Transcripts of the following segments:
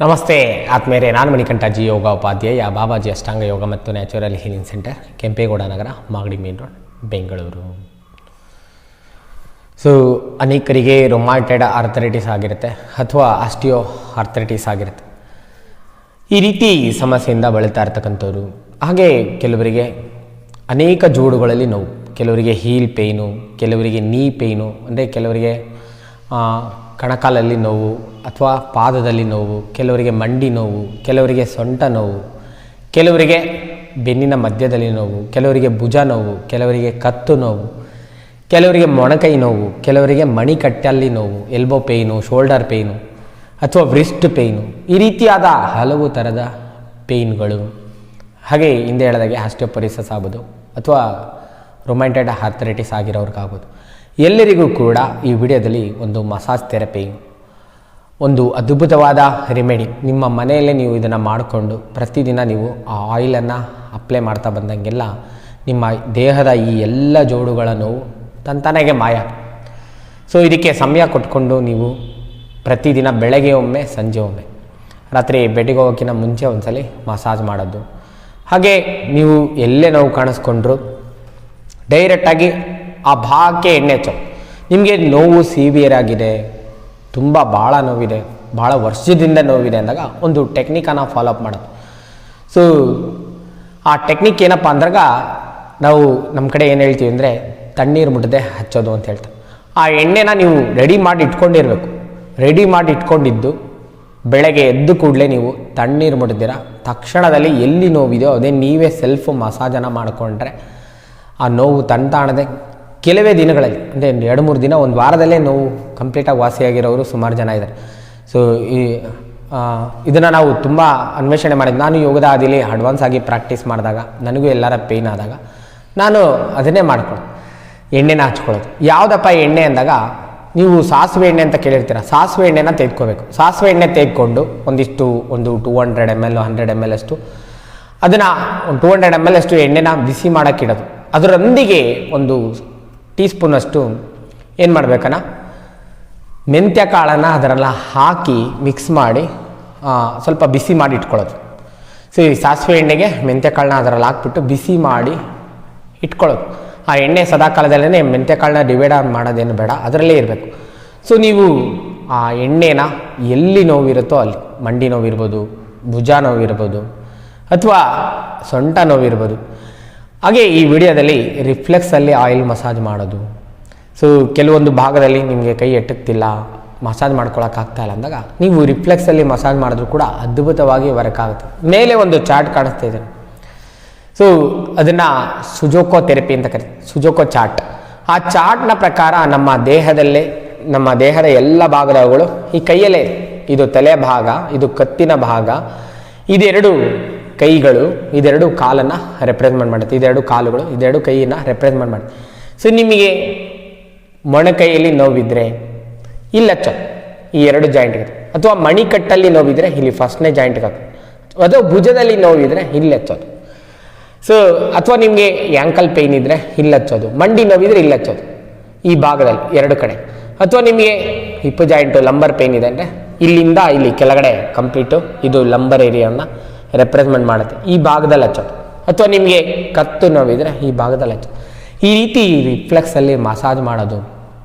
ನಮಸ್ತೆ ಆತ್ಮೇರೆ, ನಾನು ಮಣಿಕಂಠ ಜಿ ಯೋಗ ಉಪಾಧ್ಯಾಯ, ಬಾಬಾಜಿ ಅಷ್ಟಾಂಗ ಯೋಗ ಮತ್ತು natural healing centre, Kempegowda Nagar, Magadi main road, Bengaluru. So ಅನೇಕರಿಗೆ ರೊಮ್ಯಾಟೆಡ್ ಆರ್ಥರೈಟಿಸ್ ಆಗಿರುತ್ತೆ ಅಥವಾ ಆಸ್ಟಿಯೋ ಆರ್ಥರೈಟಿಸ್ ಆಗಿರುತ್ತೆ. ಈ ರೀತಿ ಸಮಸ್ಯೆಯಿಂದ ಬಳಲ್ತಾ ಇರ್ತಕ್ಕಂಥವ್ರು. ಹಾಗೆ ಕೆಲವರಿಗೆ ಅನೇಕ ಜೋಡುಗಳಲ್ಲಿ ನೋವು, ಕೆಲವರಿಗೆ ಹೀಲ್ ಪೇಯ್ನು, ಕೆಲವರಿಗೆ ನೀ ಪೇಯ್ನು, ಅಂದರೆ ಕೆಲವರಿಗೆ ಕಣಕಾಲಲ್ಲಿ ನೋವು ಅಥವಾ ಪಾದದಲ್ಲಿ ನೋವು, ಕೆಲವರಿಗೆ ಮಂಡಿ ನೋವು, ಕೆಲವರಿಗೆ ಸೊಂಟ ನೋವು, ಕೆಲವರಿಗೆ ಬೆನ್ನಿನ ಮಧ್ಯದಲ್ಲಿ ನೋವು, ಕೆಲವರಿಗೆ ಭುಜ ನೋವು, ಕೆಲವರಿಗೆ ಕತ್ತು ನೋವು, ಕೆಲವರಿಗೆ ಮೊಣಕೈ ನೋವು, ಕೆಲವರಿಗೆ ಮಣಿಕಟ್ಟಲ್ಲಿ ನೋವು, ಎಲ್ಬೋ ಪೇಯ್ನು, ಶೋಲ್ಡರ್ ಪೇಯ್ನು ಅಥವಾ ವ್ರಿಸ್ಟ್ ಪೇಯ್ನು, ಈ ರೀತಿಯಾದ ಹಲವು ಥರದ ಪೇಯ್ನ್ಗಳು. ಹಾಗೆ ಹಿಂದೆ ಹೇಳಿದಾಗೆ ಆಸ್ಟಿಯೋಪೊರೋಸಿಸ್ ಆಗ್ಬೋದು ಅಥವಾ ರೊಮ್ಯಾಟೆಡ್ ಆರ್ಥರೈಟಿಸ್ ಆಗಿರೋರ್ಗಾಗ್ಬೋದು. ಎಲ್ಲರಿಗೂ ಕೂಡ ಈ ವಿಡಿಯೋದಲ್ಲಿ ಒಂದು ಮಸಾಜ್ ಥೆರಪಿ, ಒಂದು ಅದ್ಭುತವಾದ ರೆಮಿಡಿ, ನಿಮ್ಮ ಮನೆಯಲ್ಲೇ ನೀವು ಇದನ್ನು ಮಾಡಿಕೊಂಡು ಪ್ರತಿದಿನ ನೀವು ಆ ಆಯಿಲನ್ನು ಅಪ್ಲೈ ಮಾಡ್ತಾ ಬಂದಂಗೆಲ್ಲ ನಿಮ್ಮ ದೇಹದ ಈ ಎಲ್ಲ ಜೋಡುಗಳ ನೋವು ತಂತಾನೆಗೆ ಮಾಯ. ಸೊ ಇದಕ್ಕೆ ಸಮಯ ಕೊಟ್ಕೊಂಡು ನೀವು ಪ್ರತಿದಿನ ಬೆಳಗ್ಗೆ ಒಮ್ಮೆ, ಸಂಜೆ ಒಮ್ಮೆ, ರಾತ್ರಿ ಬೆಡ್ಡಿಗೆ ಹೋಗೋಕ್ಕಿಂತ ಮುಂಚೆ ಒಂದ್ಸಲಿ ಮಸಾಜ್ ಮಾಡೋದು. ಹಾಗೆ ನೀವು ಎಲ್ಲೇ ನೋವು ಕಾಣಿಸ್ಕೊಂಡ್ರು ಡೈರೆಕ್ಟಾಗಿ ಆ ಭಾಗಕ್ಕೆ ಎಣ್ಣೆ ಹಚ್ಚೋ. ನಿಮಗೆ ನೋವು ಸಿವಿಯರ್ ಆಗಿದೆ, ತುಂಬ ಭಾಳ ನೋವಿದೆ, ಭಾಳ ವರ್ಷದಿಂದ ನೋವಿದೆ ಅಂದಾಗ ಒಂದು ಟೆಕ್ನಿಕನ್ನು ಫಾಲೋಅಪ್ ಮಾಡೋದು. ಸೊ ಆ ಟೆಕ್ನಿಕ್ ಏನಪ್ಪ ಅಂದಾಗ ನಾವು ನಮ್ಮ ಕಡೆ ಏನು ಹೇಳ್ತೀವಿ ಅಂದರೆ ತಣ್ಣೀರು ಮುಟ್ಟದೆ ಹಚ್ಚೋದು ಅಂತ ಹೇಳ್ತಾರೆ. ಆ ಎಣ್ಣೆನ ನೀವು ರೆಡಿ ಮಾಡಿ ಇಟ್ಕೊಂಡಿರಬೇಕು. ರೆಡಿ ಮಾಡಿ ಇಟ್ಕೊಂಡಿದ್ದು ಬೆಳಗ್ಗೆ ಎದ್ದು ಕೂಡಲೇ ನೀವು ತಣ್ಣೀರು ಮುಟ್ಟಿದ್ದೀರ ತಕ್ಷಣದಲ್ಲಿ ಎಲ್ಲಿ ನೋವಿದೆಯೋ ಅದೇ ನೀವೇ ಸೆಲ್ಫ್ ಮಸಾಜನ್ನು ಮಾಡಿಕೊಂಡ್ರೆ ಆ ನೋವು ತಂತಾಣದೆ ಕೆಲವೇ ದಿನಗಳಲ್ಲಿ, ಅಂದರೆ 2-3 ದಿನ, ಒಂದು ವಾರದಲ್ಲೇ ನೋವು ಕಂಪ್ಲೀಟಾಗಿ ವಾಸಿಯಾಗಿರೋರು ಸುಮಾರು ಜನ ಇದ್ದಾರೆ. ಸೊ ಇದನ್ನು ನಾವು ತುಂಬ ಅನ್ವೇಷಣೆ ಮಾಡಿದ್ದು. ನಾನು ಯೋಗದ ಹಾದಿಲಿ ಅಡ್ವಾನ್ಸ್ ಆಗಿ ಪ್ರಾಕ್ಟೀಸ್ ಮಾಡಿದಾಗ ನನಗೂ ಎಲ್ಲರ ಪೇಯ್ನ್ ಆದಾಗ ನಾನು ಅದನ್ನೇ ಮಾಡ್ಕೊಳ್ಳೋದು, ಎಣ್ಣೆನ ಹಚ್ಕೊಳ್ಳೋದು. ಯಾವುದಪ್ಪ ಎಣ್ಣೆ ಅಂದಾಗ ನೀವು ಸಾಸಿವೆ ಎಣ್ಣೆ ಅಂತ ಕೇಳಿರ್ತೀರ. ಸಾಸಿವೆ ಎಣ್ಣೆನ ತೆಗೆದುಕೋಬೇಕು. ಸಾಸಿವೆ ಎಣ್ಣೆ ತೆಗೆದುಕೊಂಡು ಒಂದು 200 ml 100 ml ಅಷ್ಟು ಅದನ್ನು, ಒಂದು 200 ml ಅಷ್ಟು ಎಣ್ಣೆನ ಬಿಸಿ ಮಾಡೋಕ್ಕಿಡೋದು. ಅದರೊಂದಿಗೆ ಒಂದು ಟೀ ಸ್ಪೂನಷ್ಟು ಏನು ಮಾಡಬೇಕನ್ನ ಮೆಂತ್ಯ ಕಾಳನ್ನು ಅದರೆಲ್ಲ ಹಾಕಿ ಮಿಕ್ಸ್ ಮಾಡಿ ಸ್ವಲ್ಪ ಬಿಸಿ ಮಾಡಿ ಇಟ್ಕೊಳ್ಳೋದು. ಸೊ ಈ ಸಾಸಿವೆ ಎಣ್ಣೆಗೆ ಮೆಂತ್ಯ ಕಾಳನ್ನ ಅದರಲ್ಲಿ ಹಾಕ್ಬಿಟ್ಟು ಬಿಸಿ ಮಾಡಿ ಇಟ್ಕೊಳ್ಳೋದು. ಆ ಎಣ್ಣೆ ಸದಾಕಾಲದಲ್ಲೇ ಮೆಂತ್ಯ ಕಾಳನ್ನ ಡಿವೈಡ್ ಮಾಡೋದೇನು ಬೇಡ, ಅದರಲ್ಲೇ ಇರಬೇಕು. ಸೊ ನೀವು ಆ ಎಣ್ಣೆನ ಎಲ್ಲಿ ನೋವಿರುತ್ತೋ ಅಲ್ಲಿ, ಮಂಡಿ ನೋವಿರ್ಬೋದು, ಭುಜ ನೋವಿರ್ಬೋದು ಅಥವಾ ಸೊಂಟ ನೋವಿರ್ಬೋದು. ಹಾಗೆ ಈ ವಿಡಿಯೋದಲ್ಲಿ ರಿಫ್ಲೆಕ್ಸಲ್ಲಿ ಆಯಿಲ್ ಮಸಾಜ್ ಮಾಡೋದು. ಸೊ ಕೆಲವೊಂದು ಭಾಗದಲ್ಲಿ ನಿಮಗೆ ಕೈ ಎಟ್ಟುತ್ತಿಲ್ಲ, ಮಸಾಜ್ ಮಾಡ್ಕೊಳಕ್ಕಾಗ್ತಾ ಇಲ್ಲ ಅಂದಾಗ ನೀವು ರಿಫ್ಲೆಕ್ಸಲ್ಲಿ ಮಸಾಜ್ ಮಾಡಿದ್ರು ಕೂಡ ಅದ್ಭುತವಾಗಿ ವರ್ಕ್ ಆಗುತ್ತೆ. ಮೇಲೆ ಒಂದು ಚಾರ್ಟ್ ಕಾಣಿಸ್ತಾ ಇದೆ. ಸೊ ಅದನ್ನು ಸುಜೋಕೋ ಥೆರಪಿ ಅಂತ ಕರೀತಾರೆ, ಸುಜೋಕೋ ಚಾರ್ಟ್. ಆ ಚಾರ್ಟ್ನ ಪ್ರಕಾರ ನಮ್ಮ ದೇಹದಲ್ಲೇ, ನಮ್ಮ ದೇಹದ ಎಲ್ಲ ಭಾಗದಗಳು ಈ ಕೈಯಲ್ಲೇ, ಇದು ತಲೆ ಭಾಗ, ಇದು ಕತ್ತಿನ ಭಾಗ, ಇದೆರಡು ಕೈಗಳು, ಇದೆರಡು ಕಾಲನ್ನು ರೆಪ್ರೆಸೆಂಟ್ ಮಾಡುತ್ತೆ, ಇದೆರಡು ಕಾಲುಗಳು, ಇದೆರಡು ಕೈಯನ್ನು ರೆಪ್ರೆಸೆಂಟ್ ಮಾಡುತ್ತೆ. ಸೊ ನಿಮಗೆ ಮೊಣಕೈಯಲ್ಲಿ ನೋವಿದ್ರೆ ಇಲ್ಲಿ ಹಚ್ಚೋದು, ಈ 2 ಜಾಯಿಂಟ್ಗೆ, ಅಥವಾ ಮಣಿಕಟ್ಟಲ್ಲಿ ನೋವಿದ್ರೆ ಇಲ್ಲಿ ಫಸ್ಟ್ನೇ ಜಾಯಿಂಟ್ಗೆ ಹಾಕೋದು, ಅಥವಾ ಭುಜದಲ್ಲಿ ನೋವಿದ್ರೆ ಇಲ್ಲಿ ಹಚ್ಚೋದು. ಸೊ ಅಥವಾ ನಿಮಗೆ ಆ್ಯಂಕಲ್ ಪೇಯ್ನ್ ಇದ್ದರೆ ಇಲ್ಲಿ ಹಚ್ಚೋದು, ಮಂಡಿ ನೋವಿದ್ರೆ ಇಲ್ಲಿ ಹಚ್ಚೋದು ಈ ಭಾಗದಲ್ಲಿ 2 ಕಡೆ. ಅಥವಾ ನಿಮಗೆ ಹಿಪ್ ಜಾಯಿಂಟು ಲಂಬರ್ ಪೇಯ್ನ್ ಇದೆ ಅಂದರೆ ಇಲ್ಲಿಂದ ಇಲ್ಲಿ ಕೆಳಗಡೆ ಕಂಪ್ಲೀಟು ಇದು ಲಂಬರ್ ಏರಿಯಾವನ್ನು ರೆಪ್ರೆಸೆಂಟ್ ಮಾಡುತ್ತೆ, ಈ ಭಾಗದಲ್ಲಿ ಹಚ್ಚೋದು. ಅಥವಾ ನಿಮಗೆ ಕತ್ತು ನೋವಿದ್ರೆ ಈ ಭಾಗದಲ್ಲಿ ಹಚ್ಚೋದು. ಈ ರೀತಿ ರಿಫ್ಲೆಕ್ಸಲ್ಲಿ ಮಸಾಜ್ ಮಾಡೋದು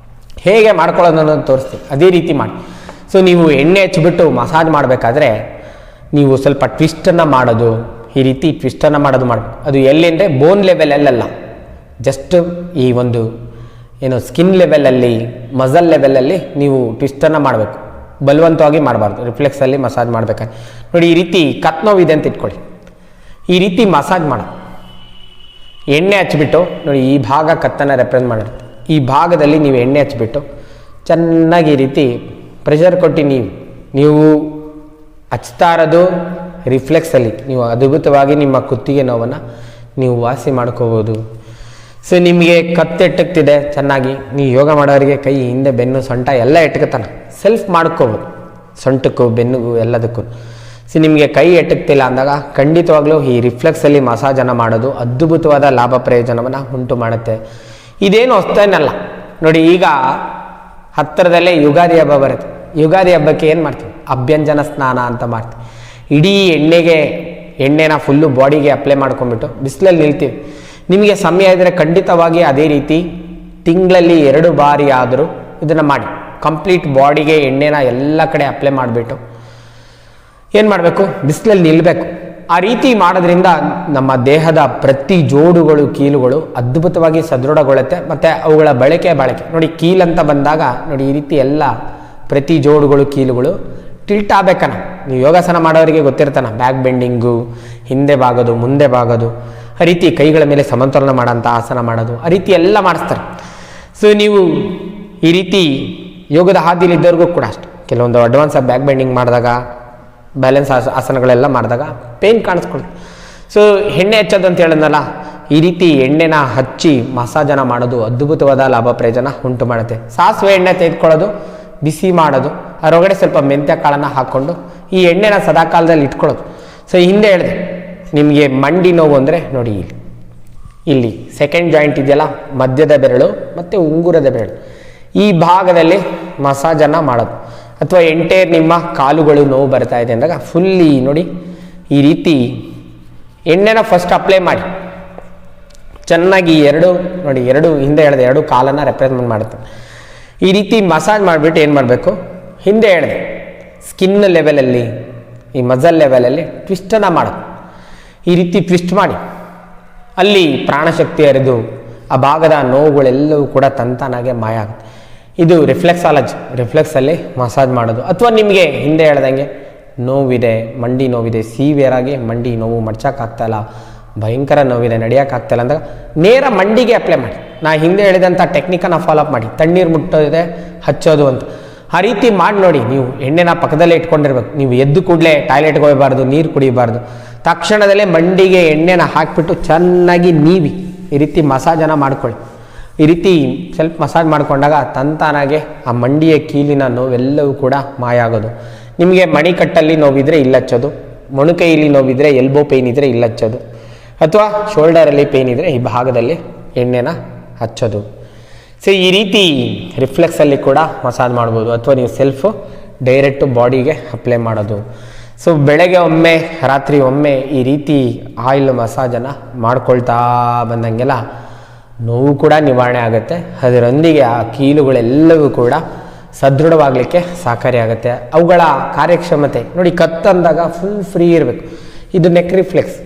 ಹೇಗೆ ಮಾಡ್ಕೊಳ್ಳೋದು ಅನ್ನೋದು ತೋರಿಸ್ತೀವಿ, ಅದೇ ರೀತಿ ಮಾಡಿ. ಸೊ ನೀವು ಎಣ್ಣೆ ಹಚ್ಚಿಬಿಟ್ಟು ಮಸಾಜ್ ಮಾಡಬೇಕಾದ್ರೆ ನೀವು ಸ್ವಲ್ಪ ಟ್ವಿಸ್ಟನ್ನು ಮಾಡೋದು, ಈ ರೀತಿ ಟ್ವಿಸ್ಟನ್ನು ಮಾಡೋದು ಮಾಡಬೇಕು. ಅದು ಎಲ್ಲಿ ಅಂದರೆ ಬೋನ್ ಲೆವೆಲಲ್ಲ, ಜಸ್ಟ್ ಈ ಒಂದು ಏನು ಸ್ಕಿನ್ ಲೆವೆಲಲ್ಲಿ, ಮಸಲ್ ಲೆವೆಲಲ್ಲಿ ನೀವು ಟ್ವಿಸ್ಟನ್ನು ಮಾಡಬೇಕು, ಬಲವಂತವಾಗಿ ಮಾಡಬಾರ್ದು. ರಿಫ್ಲೆಕ್ಸಲ್ಲಿ ಮಸಾಜ್ ಮಾಡಬೇಕಾದ್ರೆ ನೋಡಿ, ಈ ರೀತಿ ಕತ್ ನೋವಿದೆ ಅಂತ ಇಟ್ಕೊಳ್ಳಿ, ಈ ರೀತಿ ಮಸಾಜ್ ಮಾಡ, ಎಣ್ಣೆ ಹಚ್ಬಿಟ್ಟು ನೋಡಿ, ಈ ಭಾಗ ಕತ್ತನ್ನು ರೆಪ್ರೆಸೆಂಟ್ ಮಾಡಿರುತ್ತೆ, ಈ ಭಾಗದಲ್ಲಿ ನೀವು ಎಣ್ಣೆ ಹಚ್ಬಿಟ್ಟು ಚೆನ್ನಾಗಿ ಈ ರೀತಿ ಪ್ರೆಷರ್ ಕೊಟ್ಟು ನೀವು ಹಚ್ತಾ ಇರೋದು ರಿಫ್ಲೆಕ್ಸಲ್ಲಿ ನೀವು ಅದ್ಭುತವಾಗಿ ನಿಮ್ಮ ಕುತ್ತಿಗೆ ನೋವನ್ನು ನೀವು ವಾಸಿ ಮಾಡ್ಕೋಬೋದು. ಸೊ ನಿಮಗೆ ಕತ್ತು ಎಟ್ಟಕ್ತಿದೆ ಚೆನ್ನಾಗಿ, ನೀವು ಯೋಗ ಮಾಡೋರಿಗೆ ಕೈ ಹಿಂದೆ, ಬೆನ್ನು, ಸೊಂಟ ಎಲ್ಲ ಎಟ್ಕತಾನೆ ಸೆಲ್ಫ್ ಮಾಡ್ಕೋಬೋದು, ಸೊಂಟಕ್ಕೂ ಬೆನ್ನಿಗೂ ಎಲ್ಲದಕ್ಕೂ. ಸೊ ನಿಮಗೆ ಕೈ ಎಟ್ಟಕ್ತಿಲ್ಲ ಅಂದಾಗ ಖಂಡಿತವಾಗ್ಲೂ ಈ ರಿಫ್ಲೆಕ್ಸಲ್ಲಿ ಮಸಾಜನ್ನು ಮಾಡೋದು ಅದ್ಭುತವಾದ ಲಾಭ ಪ್ರಯೋಜನವನ್ನು ಉಂಟು ಮಾಡುತ್ತೆ. ಇದೇನು ಹೊಸ್ತೇನಲ್ಲ ನೋಡಿ, ಈಗ ಹತ್ತಿರದಲ್ಲೇ ಯುಗಾದಿ ಹಬ್ಬ ಬರುತ್ತೆ. ಯುಗಾದಿ ಹಬ್ಬಕ್ಕೆ ಏನು ಮಾಡ್ತೀವಿ, ಅಭ್ಯಂಜನ ಸ್ನಾನ ಅಂತ ಮಾಡ್ತೀವಿ. ಇಡೀ ಎಣ್ಣೆನ ಫುಲ್ಲು ಬಾಡಿಗೆ ಅಪ್ಲೈ ಮಾಡ್ಕೊಂಡ್ಬಿಟ್ಟು ಬಿಸಿಲಲ್ಲಿ ನಿಲ್ತೀವಿ. ನಿಮಗೆ ಸಮಯ ಇದ್ದರೆ ಖಂಡಿತವಾಗಿ ಅದೇ ರೀತಿ ತಿಂಗಳಲ್ಲಿ 2 ಬಾರಿ ಆದರೂ ಇದನ್ನು ಮಾಡಿ. ಕಂಪ್ಲೀಟ್ ಬಾಡಿಗೆ ಎಣ್ಣೆನ ಎಲ್ಲ ಕಡೆ ಅಪ್ಲೈ ಮಾಡಿಬಿಟ್ಟು ಏನು ಮಾಡಬೇಕು, ಬಿಸಿಲಲ್ಲಿ ನಿಲ್ಲಬೇಕು. ಆ ರೀತಿ ಮಾಡೋದ್ರಿಂದ ನಮ್ಮ ದೇಹದ ಪ್ರತಿ ಜೋಡುಗಳು ಕೀಲುಗಳು ಅದ್ಭುತವಾಗಿ ಸದೃಢಗೊಳ್ಳುತ್ತೆ. ಮತ್ತು ಅವುಗಳ ಬಳಕೆ ನೋಡಿ, ಕೀಲಂತ ಬಂದಾಗ ನೋಡಿ ಈ ರೀತಿ ಎಲ್ಲ ಪ್ರತಿ ಜೋಡುಗಳು ಕೀಲುಗಳು ಟಿಲ್ಟ್ ಆಗಬೇಕನ. ನೀವು ಯೋಗಾಸನ ಮಾಡೋರಿಗೆ ಗೊತ್ತಿರ್ತಾನ, ಬ್ಯಾಕ್ ಬೆಂಡಿಂಗು, ಹಿಂದೆ ಬಾಗೋದು, ಮುಂದೆ ಬಾಗೋದು, ಆ ರೀತಿ ಕೈಗಳ ಮೇಲೆ ಸಮತೋಲನ ಮಾಡೋಂಥ ಆಸನ ಮಾಡೋದು, ಆ ರೀತಿ ಎಲ್ಲ ಮಾಡಿಸ್ತಾರೆ. ಸೊ ನೀವು ಈ ರೀತಿ ಯೋಗದ ಹಾದಿಲಿದ್ದವ್ರಿಗೂ ಕೂಡ ಅಷ್ಟೆ, ಕೆಲವೊಂದು ಅಡ್ವಾನ್ಸ್ ಆಗಿ ಬ್ಯಾಕ್ ಬೆಂಡಿಂಗ್ ಮಾಡಿದಾಗ, ಬ್ಯಾಲೆನ್ಸ್ ಆಸನಗಳೆಲ್ಲ ಮಾಡಿದಾಗ ಪೇಯ್ನ್ ಕಾಣಿಸ್ಕೊಳ್ತು. ಸೊ ಎಣ್ಣೆ ಹಚ್ಚೋದು ಅಂತ ಹೇಳಿದ್ನಲ್ಲ, ಈ ರೀತಿ ಎಣ್ಣೆನ ಹಚ್ಚಿ ಮಸಾಜನ ಮಾಡೋದು ಅದ್ಭುತವಾದ ಲಾಭ ಪ್ರಯೋಜನ ಉಂಟು ಮಾಡುತ್ತೆ. ಸಾಸಿವೆ ಎಣ್ಣೆ ತೆಗೆದುಕೊಳ್ಳೋದು, ಬಿಸಿ ಮಾಡೋದು, ಅದರೊಳಗಡೆ ಸ್ವಲ್ಪ ಮೆಂತ್ಯ ಕಾಳನ್ನು ಹಾಕ್ಕೊಂಡು ಈ ಎಣ್ಣೆನ ಸದಾಕಾಲದಲ್ಲಿ ಇಟ್ಕೊಳ್ಳೋದು. ಸೊ ಹಿಂದೆ ಹೇಳಿದೆ, ನಿಮಗೆ ಮಂಡಿ ನೋವು ಅಂದರೆ ನೋಡಿ ಇಲ್ಲಿ ಸೆಕೆಂಡ್ ಜಾಯಿಂಟ್ ಇದೆಯಲ್ಲ, ಮಧ್ಯದ ಬೆರಳು ಮತ್ತು ಉಂಗುರದ ಬೆರಳು, ಈ ಭಾಗದಲ್ಲಿ ಮಸಾಜನ್ನು ಮಾಡೋದು. ಅಥವಾ ಎಂಟೇರ್ ನಿಮ್ಮ ಕಾಲುಗಳು ನೋವು ಬರ್ತಾ ಇದೆ ಅಂದಾಗ ಫುಲ್ಲಿ ನೋಡಿ ಈ ರೀತಿ ಎಣ್ಣೆನ ಫಸ್ಟ್ ಅಪ್ಲೈ ಮಾಡಿ ಚೆನ್ನಾಗಿ ಎರಡು ಹಿಂದೆ ಹೇಳಿದೆ 2 ಕಾಲನ್ನು ರೆಪ್ರೆಸೆಂಟ್ ಮಾಡುತ್ತೆ. ಈ ರೀತಿ ಮಸಾಜ್ ಮಾಡಿಬಿಟ್ಟು ಏನು ಮಾಡಬೇಕು, ಹಿಂದೆ ಹೇಳಿದೆ ಸ್ಕಿನ್ ಲೆವೆಲಲ್ಲಿ, ಈ ಮಜಲ್ ಲೆವೆಲಲ್ಲಿ ಟ್ವಿಸ್ಟನ್ನು ಮಾಡೋದು. ಈ ರೀತಿ ಟ್ವಿಸ್ಟ್ ಮಾಡಿ ಅಲ್ಲಿ ಪ್ರಾಣಶಕ್ತಿ ಹರಿದು ಆ ಭಾಗದ ನೋವುಗಳೆಲ್ಲವೂ ಕೂಡ ತಂತಾನಾಗೆ ಮಾಯ ಆಗುತ್ತೆ. ಇದು ರಿಫ್ಲೆಕ್ಸಲ್ಲಿ ಮಸಾಜ್ ಮಾಡೋದು. ಅಥವಾ ನಿಮಗೆ ಹಿಂದೆ ಹೇಳ್ದಂಗೆ ನೋವಿದೆ, ಮಂಡಿ ನೋವಿದೆ, ಸಿವಿಯರ್ ಆಗಿ ಮಂಡಿ ನೋವು, ಮಡ್ಚೋಕ್ಕಾಗ್ತಾಯಿಲ್ಲ, ಭಯಂಕರ ನೋವಿದೆ, ನಡೆಯೋಕ್ಕಾಗ್ತಾಯಿಲ್ಲ ಅಂದಾಗ ನೇರ ಮಂಡಿಗೆ ಅಪ್ಲೈ ಮಾಡಿ. ನಾ ಹಿಂದೆ ಹೇಳಿದಂಥ ಟೆಕ್ನಿಕನ್ನು ಫಾಲೋಅಪ್ ಮಾಡಿ, ತಣ್ಣೀರು ಮುಟ್ಟೋದಿದೆ ಹಚ್ಚೋದು ಅಂತ. ಆ ರೀತಿ ಮಾಡಿ ನೋಡಿ. ನೀವು ಎಣ್ಣೆನ ಪಕ್ಕದಲ್ಲೇ ಇಟ್ಕೊಂಡಿರ್ಬೇಕು. ನೀವು ಎದ್ದು ಕೂಡಲೇ ಟಾಯ್ಲೆಟ್ಗೆ ಹೋಗಬಾರ್ದು, ನೀರು ಕುಡಿಬಾರ್ದು. ತಕ್ಷಣದಲ್ಲೇ ಮಂಡಿಗೆ ಎಣ್ಣೆನ ಹಾಕಿಬಿಟ್ಟು ಚೆನ್ನಾಗಿ ನೀವಿ ಈ ರೀತಿ ಮಸಾಜನ್ನು ಮಾಡ್ಕೊಳ್ಳಿ. ಈ ರೀತಿ ಸ್ವಲ್ಪ ಮಸಾಜ್ ಮಾಡಿಕೊಂಡಾಗ ತಂತಾನಾಗೆ ಆ ಮಂಡಿಯ ಕೀಲಿನ ನೋವೆಲ್ಲವೂ ಕೂಡ ಮಾಯ ಆಗೋದು. ನಿಮಗೆ ಮಣಿಕಟ್ಟಲ್ಲಿ ನೋವಿದ್ರೆ ಇಲ್ಲಚ್ಚೋದು, ಮೊಣಕೈಯಲ್ಲಿ ನೋವಿದ್ರೆ ಎಲ್ಬೋ ಪೇಯ್ನ್ ಇದ್ದರೆ ಇಲ್ಲಚ್ಚೋದು, ಅಥವಾ ಶೋಲ್ಡರಲ್ಲಿ ಪೇಯ್ನ್ ಇದ್ದರೆ ಈ ಭಾಗದಲ್ಲಿ ಎಣ್ಣೆನ ಹಚ್ಚೋದು. ಸೊ ಈ ರೀತಿ ರಿಫ್ಲೆಕ್ಸಲ್ಲಿ ಕೂಡ ಮಸಾಜ್ ಮಾಡ್ಬೋದು. ಅಥವಾ ನೀವು ಸೆಲ್ಫು ಡೈರೆಕ್ಟು ಬಾಡಿಗೆ ಅಪ್ಲೈ ಮಾಡೋದು. ಸೊ ಬೆಳಗ್ಗೆ ಒಮ್ಮೆ, ರಾತ್ರಿ ಒಮ್ಮೆ ಈ ರೀತಿ ಆಯಿಲ್ ಮಸಾಜನ್ನು ಮಾಡ್ಕೊಳ್ತಾ ಬಂದಂಗೆಲ್ಲ ನೋವು ಕೂಡ ನಿವಾರಣೆ ಆಗುತ್ತೆ. ಅದರೊಂದಿಗೆ ಆ ಕೀಲುಗಳೆಲ್ಲವೂ ಕೂಡ ಸದೃಢವಾಗಲಿಕ್ಕೆ ಸಹಕಾರಿಯಾಗುತ್ತೆ. ಅವುಗಳ ಕಾರ್ಯಕ್ಷಮತೆ ನೋಡಿ, ಕತ್ತಂದಾಗ ಫುಲ್ ಫ್ರೀ ಇರಬೇಕು. ಇದು ನೆಕ್ ರಿಫ್ಲೆಕ್ಸ್.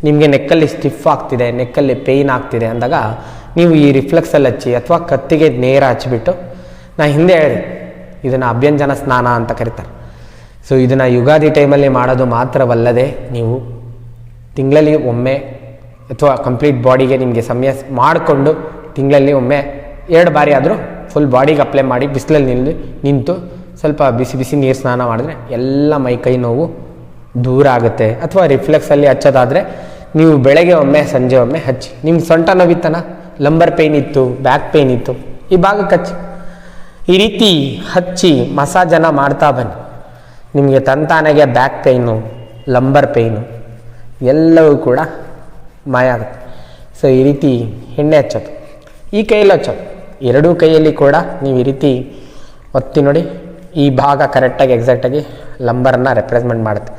ನಿಮಗೆ ನೆಕ್ಕಲ್ಲಿ ಸ್ಟಿಫ್ ಆಗ್ತಿದೆ, ನೆಕ್ಕಲ್ಲಿ ಪೇಯ್ನ್ ಆಗ್ತಿದೆ ಅಂದಾಗ ನೀವು ಈ ರಿಫ್ಲೆಕ್ಸಲ್ಲಿ ಹಚ್ಚಿ ಅಥವಾ ಕತ್ತಿಗೆ ನೇರ ಹಚ್ಚಿಬಿಟ್ಟು, ನಾ ಹಿಂದೆ ಹೇಳಿದೆ ಇದನ್ನು ಅಭ್ಯಂಜನ ಸ್ನಾನ ಅಂತ ಕರೀತಾರೆ. ಸೊ ಇದನ್ನು ಯುಗಾದಿ ಟೈಮಲ್ಲಿ ಮಾಡೋದು ಮಾತ್ರವಲ್ಲದೆ ನೀವು ತಿಂಗಳಲ್ಲಿ ಒಮ್ಮೆ ಅಥವಾ ಕಂಪ್ಲೀಟ್ ಬಾಡಿಗೆ ನಿಮಗೆ ಸಮಯ ಮಾಡಿಕೊಂಡು ತಿಂಗಳಲ್ಲಿ ಒಮ್ಮೆ 2 ಬಾರಿ ಆದರೂ ಫುಲ್ ಬಾಡಿಗೆ ಅಪ್ಲೈ ಮಾಡಿ ಬಿಸಿಲಲ್ಲಿ ನಿಂತು ಸ್ವಲ್ಪ ಬಿಸಿ ನೀರು ಸ್ನಾನ ಮಾಡಿದ್ರೆ ಎಲ್ಲ ಮೈ ಕೈ ನೋವು ದೂರ ಆಗುತ್ತೆ. ಅಥವಾ ರಿಫ್ಲೆಕ್ಸಲ್ಲಿ ಹಚ್ಚೋದಾದರೆ ನೀವು ಬೆಳಗ್ಗೆ ಒಮ್ಮೆ ಸಂಜೆ ಒಮ್ಮೆ ಹಚ್ಚಿ. ನಿಮ್ಗೆ ಸೊಂಟ ನೋವಿತ್ತನ, ಲಂಬರ್ ಪೇಯ್ನ್ ಇತ್ತು, ಬ್ಯಾಕ್ ಪೇಯ್ನ್ ಇತ್ತು, ಈ ಭಾಗಕ್ಕೆ ಹಚ್ಚಿ. ಈ ರೀತಿ ಹಚ್ಚಿ ಮಸಾಜನ್ನು ಮಾಡ್ತಾ ಬನ್ನಿ. ನಿಮಗೆ ತಂತಾನೆಗೆ ಬ್ಯಾಕ್ ಪೇಯ್ನು, ಲಂಬರ್ ಪೇಯ್ನು ಎಲ್ಲವೂ ಕೂಡ ಮಾಯ ಆಗುತ್ತೆ. ಸೊ ಈ ರೀತಿ ಎಣ್ಣೆ ಹಚ್ಚೋದು, ಈ ಕೈಯಲ್ಲಿ ಹಚ್ಚೋದು, 2 ಕೈಯಲ್ಲಿ ಕೂಡ ನೀವು ಈ ರೀತಿ ಒತ್ತಿ ನೋಡಿ. ಈ ಭಾಗ ಕರೆಕ್ಟಾಗಿ ಎಕ್ಸಾಕ್ಟಾಗಿ ಲಂಬರನ್ನು ರೆಪ್ರೆಸೆಂಟ್ ಮಾಡುತ್ತೆ.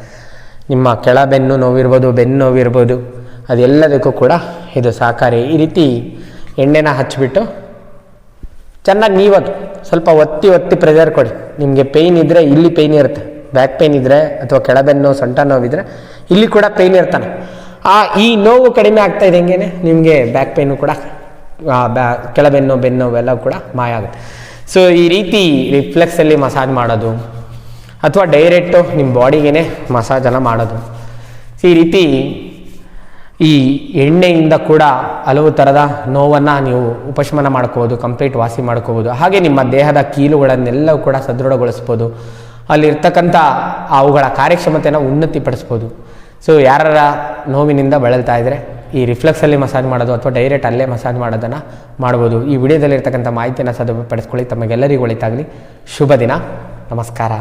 ನಿಮ್ಮ ಕೆಳಬೆನ್ನು ನೋವಿರ್ಬೋದು, ಬೆನ್ನು ನೋವಿರ್ಬೋದು, ಅದೆಲ್ಲದಕ್ಕೂ ಕೂಡ ಇದು ಸಹಕಾರಿ. ಈ ರೀತಿ ಎಣ್ಣೆನ ಹಚ್ಚಿಬಿಟ್ಟು ಚೆನ್ನಾಗಿ ನೀವದು ಸ್ವಲ್ಪ ಒತ್ತಿ ಪ್ರೆಷರ್ ಕೊಡಿ. ನಿಮಗೆ ಪೇಯ್ನ್ ಇದ್ದರೆ ಇಲ್ಲಿ ಪೇಯ್ನ್ ಇರುತ್ತೆ, ಬ್ಯಾಕ್ ಪೇಯ್ನ್ ಇದ್ದರೆ ಅಥವಾ ಕೆಳಬೆನ್ನು ಸೊಂಟ ನೋವಿದ್ರೆ ಇಲ್ಲಿ ಕೂಡ ಪೇಯ್ನ್ ಇರ್ತಾನೆ. ಈ ನೋವು ಕಡಿಮೆ ಆಗ್ತಾ ಇದ್ದಂಗೆ ನಿಮಗೆ ಬ್ಯಾಕ್ ಪೇಯ್ನು ಕೂಡ, ಕೆಳಬೆನ್ನು ಬೆನ್ನು ಎಲ್ಲ ಕೂಡ ಮಾಯ ಆಗುತ್ತೆ. ಸೊ ಈ ರೀತಿ ರಿಫ್ಲೆಕ್ಸಲ್ಲಿ ಮಸಾಜ್ ಮಾಡೋದು ಅಥವಾ ಡೈರೆಕ್ಟು ನಿಮ್ಮ ಬಾಡಿಗೆ ಮಸಾಜನ್ನು ಮಾಡೋದು. ಸೊ ಈ ರೀತಿ ಈ ಎಣ್ಣೆಯಿಂದ ಕೂಡ ಹಲವು ಥರದ ನೋವನ್ನು ನೀವು ಉಪಶಮನ ಮಾಡ್ಕೋಬೋದು, ಕಂಪ್ಲೀಟ್ ವಾಸಿ ಮಾಡ್ಕೋಬೋದು. ಹಾಗೆ ನಿಮ್ಮ ದೇಹದ ಕೀಲುಗಳನ್ನೆಲ್ಲವೂ ಕೂಡ ಸದೃಢಗೊಳಿಸ್ಬೋದು. ಅಲ್ಲಿರ್ತಕ್ಕಂಥ ಅವುಗಳ ಕಾರ್ಯಕ್ಷಮತೆಯನ್ನು ಉನ್ನತಿಪಡಿಸ್ಬೋದು. ಸೊ ಯಾರ ನೋವಿನಿಂದ ಬಳಲ್ತಾ ಇದ್ದರೆ ಈ ರಿಫ್ಲೆಕ್ಸಲ್ಲಿ ಮಸಾಜ್ ಮಾಡೋದು ಅಥವಾ ಡೈರೆಕ್ಟ್ ಅಲ್ಲೇ ಮಸಾಜ್ ಮಾಡೋದನ್ನು ಮಾಡ್ಬೋದು. ಈ ವಿಡಿಯೋದಲ್ಲಿರ್ತಕ್ಕಂಥ ಮಾಹಿತಿಯನ್ನು ಸದುಪಡಿಸ್ಕೊಳ್ಳಿ. ತಮಗೆಲ್ಲರಿಗೂ ಒಳಿತಾಗಲಿ. ಶುಭ ದಿನ. ನಮಸ್ಕಾರ.